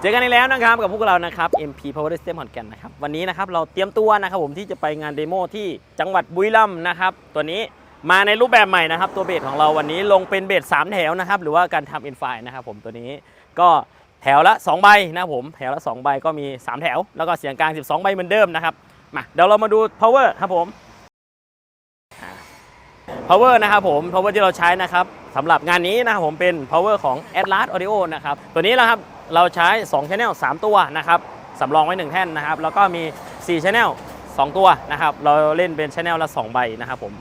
เจอกันอีกแล้วนะครับกับพวกเรานะครับ MP Power System ขอนแก่นนะครับวันนี้นะครับเราเตรียมตัวนะครับผมที่จะไปงานเดโมที่จังหวัดบุรีรัมย์นะครับตัวนี้มาในรูปแบบใหม่นะครับตัวเบสของเราวันนี้ลงเป็นเบส3แถวนะครับหรือว่าการทำอินไฟนะครับผมตัวนี้ก็แถวละ2ใบนะครับผมแถวละ2ใบก็มี3แถวแล้วก็เสียงกลาง12ใบเหมือนเดิมนะครับมาเดี๋ยวเรามาดู power ครับผม power นะครับผม power ที่เราใช้นะครับสำหรับงานนี้นะครับผมเป็น power ของ Atlas Audio นะครับตัวนี้นะครับเราใช้2 channel 3 ตัวนะครับสำรองไว้1แท่นนะครับแล้วก็มี4 channel 2 ตัวนะครับเราเล่นเป็น channel ละ2ใบนะครับผม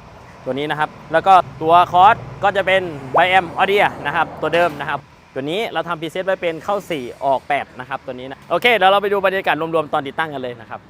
ตัวนี้นะครับแล้วก็ตัวคอร์สก็จะเป็นไบแอมออเดียนะครับตัวเดิมนะครับตัวนี้เราทำพรีเซตไว้เป็นเข้า4ออก8นะครับตัวนี้นะโอเคเดี๋ยวเราไปดูบรรยากาศรวมๆตอนติดตั้งกันเลยนะครับ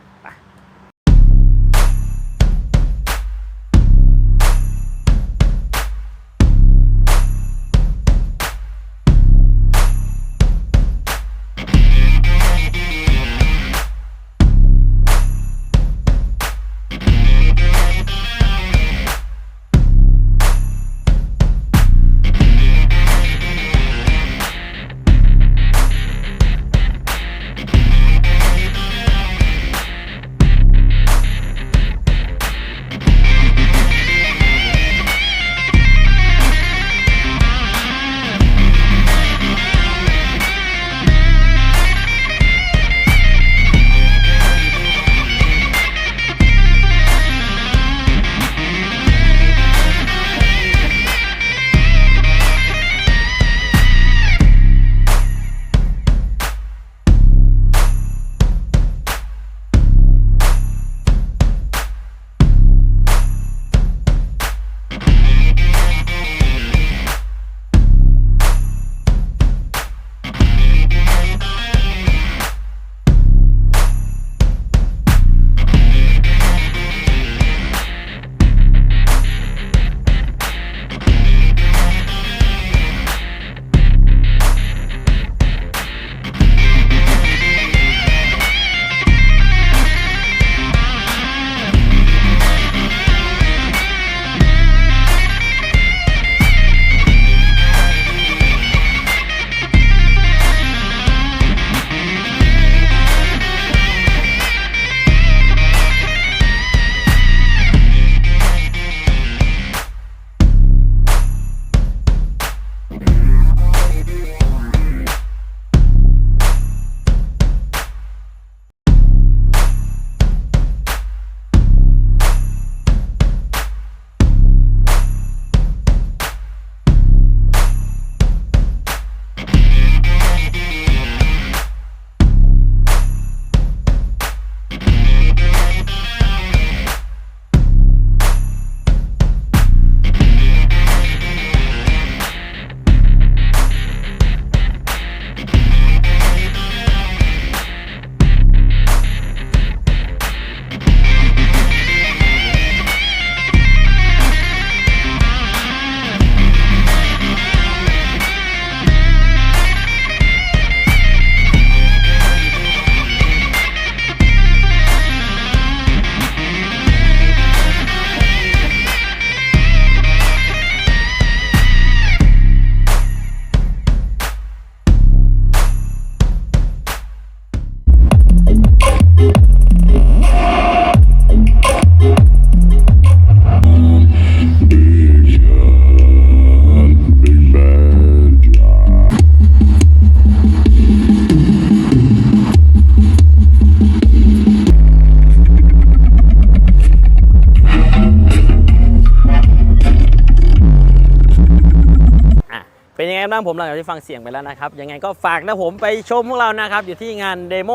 เป็นยังไงบ้างผมหลังจากที่ฟังเสียงไปแล้วนะครับยังไงก็ฝากนะผมไปชมพวกเรานะครับอยู่ที่งานเดโม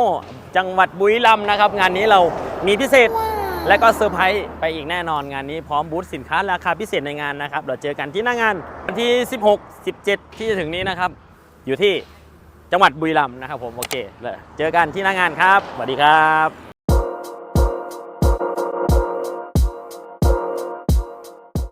จังหวัดบุรีรัมย์นะครับงานนี้เรามีพิเศษและก็เซอร์ไพรส์ไปอีกแน่นอนงานนี้พร้อมบูธสินค้าราคาพิเศษในงานนะครับเราเจอกันที่หน้างานวันที่16 17ที่จะถึงนี้นะครับอยู่ที่จังหวัดบุรีรัมย์นะครับผมโอเคเลยเจอกันที่หน้างานครับสวัสดีครับ